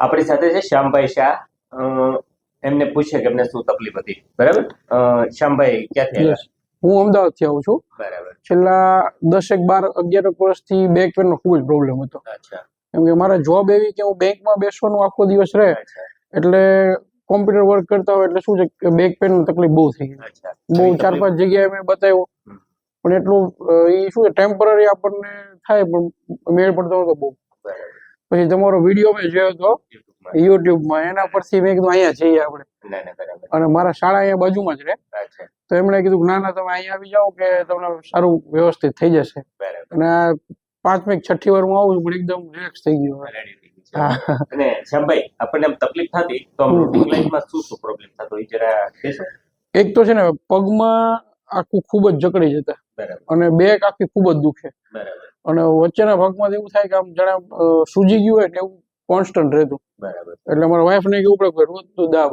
આપણી સાથે છે શ્યામભાઈ શાહ. એમને પૂછે કે એમને શું તકલીફ હતી. બરાબર. શ્યામભાઈ ક્યાંથી આવ્યા? હું અમદાવાદ થી આવું છું. બરાબર. છેલ્લા 10 12 11 વર્ષથી બેક પેન નો ખૂબ જ પ્રોબ્લેમ હતો. અચ્છા. કેમ કે મારા જોબ એવી કે હું બેંકમાં બેસવાનું આખો દિવસ રહે, એટલે કોમ્પ્યુટર વર્ક કરતા હોય એટલે શું છે કે બેક પેન ની તકલીફ બહુ થઈ ગઈ. બહુ 4-5 જગ્યાએ મેં બતાવ્યું, પણ એટલું એ શું ટેમ્પરરી આપણને થાય પણ મેળ પડતો હતો બહુ. પછી તમારો વિડીયો મેં જોયો હતો યુટ્યુબમાં, એના પરથી મેં કીધું અહીંયા જઈએ આપણે. અને મારા શાળા અહીંયા બાજુમાં જ રહે, તો એમણે કીધું ના ના તમે અહીંયા આવી જાઓ કે તમને સારું વ્યવસ્થિત થઈ જશે. અને 5મી કે 6ઠી વાર હું આવું છું પણ એકદમ રિલેક્સ થઈ ગયો. અને શ્યામભાઈ, આપણને તકલીફ થતી તો રૂટીન લાઈફમાં શું શું પ્રોબ્લેમ થતો એ જરા કહેશો? એક તો છે ને પગમાં આખું ખૂબ જ જકડી જતા, અને બેક આખી ખૂબ જ દુખે, અને વચ્ચેના ભાગમાં એવું થાય કે આમ જાણે સૂજી ગયું હોય ને એવું કોન્સ્ટન્ટ રહેતું. એટલે મારા વાઈફ ને કેવું પડે રોજ તો દાબ.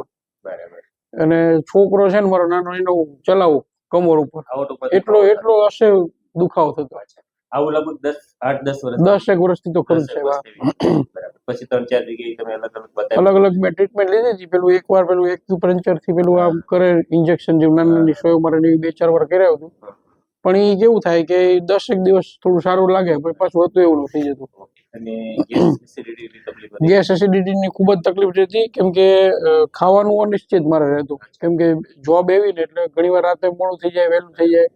અને છોકરો છે ને મારો નાનો, એનો ચલાવું કમર ઉપર, એટલો હશે દુખાવો થતો. આવું લગભગ 10 વર્ષથી તો ખરું છે. પછી 3-4 જગ્યાએ તમે અલગ અલગ મેં ટ્રીટમેન્ટ લીધી હતી. પેલું એકવાર પેલું એક્યુપંક્ચર થી પેલું આમ કરે ઇન્જેક્શન જેવું નાની સોય મારે 2-4 વાર કર્યા હતું, પણ એ કેવું થાય કે 10 દિવસ થોડું સારું લાગે પછી પાછું હતું એવું થઈ જતું. અને ગેસ એસિડિટી ની ખૂબ જ તકલીફ રહેતી, કેમ કે ખાવાનું અનિશ્ચિત મારે રહેતું. કેમ કે જોબ એવી ને એટલે ઘણી વાર રાતે મોડું થઈ જાય, વહેલું થઈ જાય,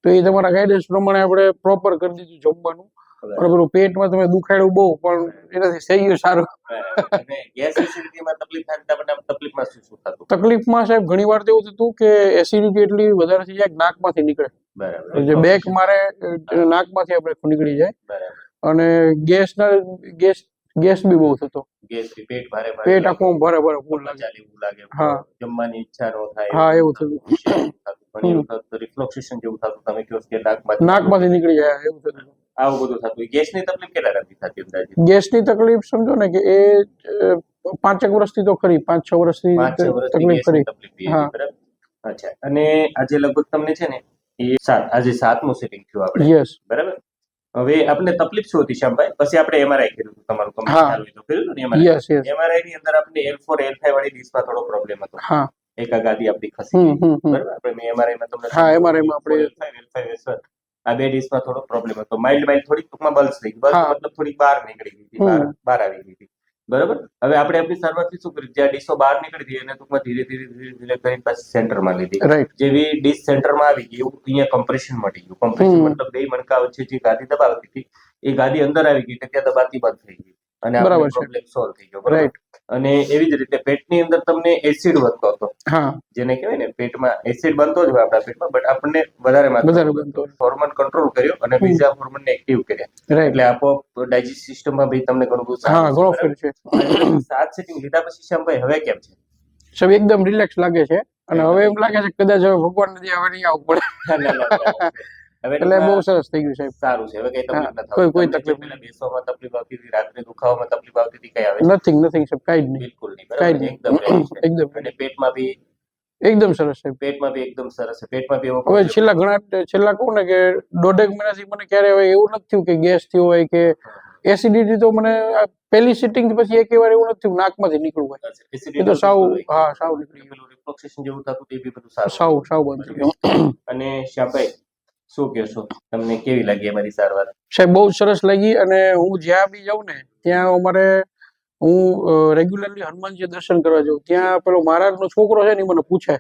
તો એ તમારા ગાઈડન્સ પ્રમાણે આપણે પ્રોપર કરી દીધું જમવાનું. અને પેલું પેટમાં તમે દુખાડ્યું બહુ, પણ એનાથી થઈ ગયું સારું. તકલીફમાં સાહેબ ઘણી વાર એવું થતું કે એસિડિટી એટલી વધારે થઈ જાય નાકમાંથી નીકળે. જે બેક મારે નાકમાંથી આપણે નીકળી જાય. અને ગેસ બી બહુ થતો. પેટ આખું ભારે ફૂલ લાગે. હા, જમવાની ઈચ્છા ન થાય. હા, એવું થતું. રિફ્લેક્શન જેવું થતું, તમે કહો કે નાકમાંથી નીકળી જાય એવું થતું. આવું બધું થતું. ગેસની તકલીફ કેટલા રાખી થતી અંદાજે? ગેસની તકલીફ સમજો ને કે એ 5 વર્ષથી તો ખરી, 5-6 વર્ષથી તકલીફ ખરી. હા. અચ્છા. અને આજે લગભગ તમને છે ને આજે 7મું સેટિંગ થયું આપણે. યસ. બરાબર. હવે આપણે તકલીફ શું હતી શ્યામભાઈ? પછી આપણે એમઆરઆઈ કર્યું હતું, તમારું ચાલુ હતું, કર્યું ને એમઆરઆઈ. એમઆરઆઈ ની અંદર આપણે L4 L5 વાળી ડિસ્કમાં થોડો પ્રોબ્લેમ હતો. હા. એક ગાદી આપણી ખસી ગઈ. બરાબર. આપણે એમઆરઆઈ માં તમને એમઆરઆઈ માં આપણે L5 S1 આ બે ડિસ્કમાં થોડો પ્રોબ્લેમ હતો. માઇલ્ડ થોડીક ટૂંકમાં બલ્સ થઈ ગઈ. બલ્સ મતલબ થોડી બહાર નીકળી ગઈ હતી, બહાર આવી ગઈ હતી. બરાબર. હવે આપણે આપણી સારવારથી શું કર્યું? જ્યાં ડીશો બહાર નીકળી હતી એને ટૂંકમાં ધીરે ધીરે કરીને પાછી સેન્ટરમાં લીધી. જેવી ડીશ સેન્ટરમાં આવી ગઈ એવું અહીંયા કમ્પ્રેશન મટી ગયું. કમ્પ્રેશન મતલબ બે મણકા વચ્ચે જે ગાદી દબાવતી હતી એ ગાદી અંદર આવી ગઈ, ત્યાં દબાતી બંધ થઈ ગઈ અને આપણો પ્રોબ્લેમ સોલ્વ થઈ ગયો. બરાબર. અને એવી જ રીતે પેટની અંદર તમને એસિડ વધતો હતો, જેને કહેવાય ને પેટમાં એસિડ બનતો જ હોય આપણા પેટમાં, બટ આપણને વધારે માત્રામાં બનતો. હોર્મોન કંટ્રોલ કર્યો અને બીજા હોર્મોનને એક્ટિવ કર્યા, એટલે આપોઆપ ડાયજેસ્ટ સિસ્ટમમાં બી તમને ઘણું બધું સારું છે. 7 સેટિંગ લીધા પછી શ્યામભાઈ હવે કેમ છે? સબ એકદમ રિલેક્સ લાગે છે, અને હવે એમ લાગે છે કદાચ હવે ભગવાન નથી હવે નહીં આવવું પડે. એટલે બહુ સરસ થઈ ગયું સાહેબ. સારું છે. હવે કઈ તકલીફ નથી. કોઈ તકલીફ પહેલા બેસવામાં તકલીફ આવતી હતી, રાત્રે દુખાવામાં તકલીફ આવતી હતી, કઈ આવે? નથિંગ સાહેબ, કાઈ જ નહીં. બિલકુલ નહીં. બરાબર. એકદમ. અને પેટમાં બી એકદમ સરસ છે. પેટમાં બી એકદમ સરસ છે. પેટમાં બી હવે છેલ્લા કહું ને કે 1.5 મહિનાથી મને ક્યારે હવે એવું નથી થયું કે ગેસ થયો હોય કે એસિડિટી. તો મને પહેલી સિટિંગ પછી એક વાર એવું નથી થયું નાકમાંથી નીકળવું હોય. એ તો સાવ નીકળી ગયું. રિફ્લેક્શન જેવું થતું તે બી બધું સાવ બંધ થઈ ગયું. અને શ્યામભાઈ શું કહેશો, તમને કેવી લાગી અમારી સારવાર? સાહેબ બહુ સરસ લાગી. અને હું જ્યાં બી જાઉં ને ત્યાં અમારે હું રેગ્યુલરલી હનુમાનજી દર્શન કરવા જાઉં. ત્યાં પેલો મહારાજનો છોકરો છે ને મને પૂછે,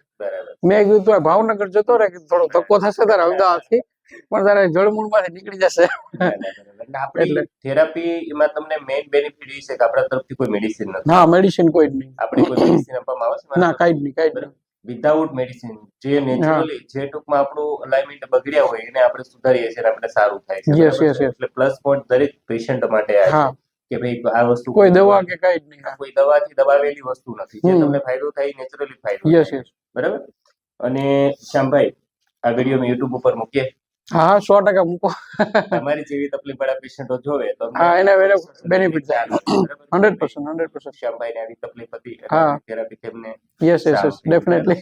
મેં કીધું તું ભાવનગર જતો રહે, થોડો ધક્કો થશે તારે અમદાવાદથી, પણ તારે જળમૂળમાંથી નીકળી જશે. એટલે થેરાપી એમાં તમને મેઇન બેનિફિટ એ છે કે આપણા તરફથી કોઈ મેડિસિન નથી. હા, મેડિસિન કોઈ જ નહીં. આપણે કોઈ મેડિસિન આપવામાં આવે છે? ના, કાઈ જ નહીં. વિધાઉટ મેડિસિન, જે નેચરલી જે ટૂંકમાં આપણું અલાઇનમેન્ટ બગડ્યા હોય એને આપણે સુધારીએ છીએ, આપણે સારું થાય છે. એટલે પ્લસ પોઈન્ટ દરેક પેશન્ટ માટે આ છે કે ભાઈ આ વસ્તુ કોઈ દવા કે કાઈ જ નહીં, કોઈ દવાથી દબાવેલી વસ્તુ નથી. જે તમને ફાયદો થાય નેચરલી ફાયદો થાય. બરાબર. અને શ્યામભાઈ આ વિડીયો મેં યુટ્યુબ ઉપર મૂકીએ? હા, 100% મૂકો. તમારી જેવી તકલીફ વાળા પેશન્ટો જોવે તો એને બેનિફિટ થાય. 100%. શ્યામભાઈ ને આવી તકલીફ હતી, થેરાપી તેમને. Yes, definitely.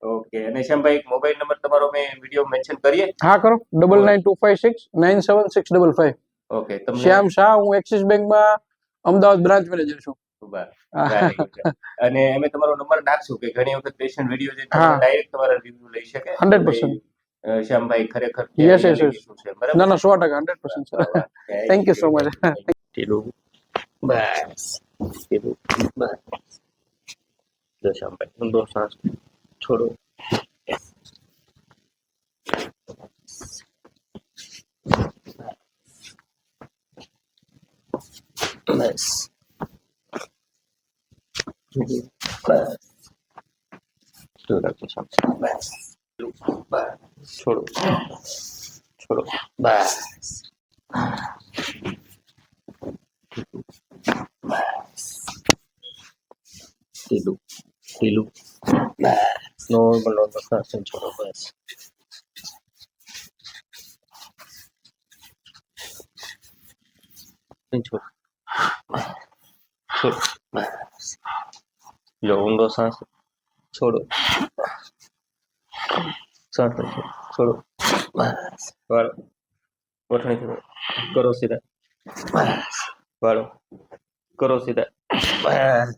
ઓકે. અને શ્યામભાઈ મોબાઈલ નંબર તમારો મેં વિડીયો મેન્શન કરીએ? હા, કરો. 9925697655. ઓકે. શ્યામ શાહ, હું એક્સિસ બેંકમાં અમદાવાદ બ્રાન્ચ મેનેજર છું. ઉભા Very good. અને અમે તમારો નંબર નાખશું કે ઘણી વખત પેશન્ટ વિડીયો જે હા. ડાયરેક્ટ તમારા રિવ્યુ લઈ શકે 100%. શ્યામભાઈ ખરેખર Yes, yes, yes. શું છે બરાબર ના ના 100% 100% sir. Thank you so much. ટીલું બસ ટીલું બસ જો શ્યામભાઈ ઊંડો શ્વાસ છોડો બસ બસ જો રાખો શ્યામભાઈ બસ બસ છોડો છોડો બસ ટીલું ટીલું બસ નોર્મલ શ્વાસ છોડો બસ છોડો છોડો બસ લો ઊંડો શ્વાસ છોડો શ્વાસ છોડો બસ વાળો ગોઠણી કરો સીધા બસ વાળો કરો સીધા બસ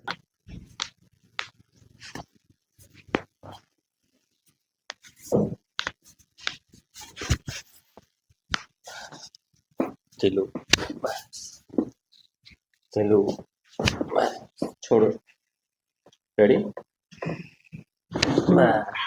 ઢીલું બસ ઢીલું બસ છોડો રેડી બસ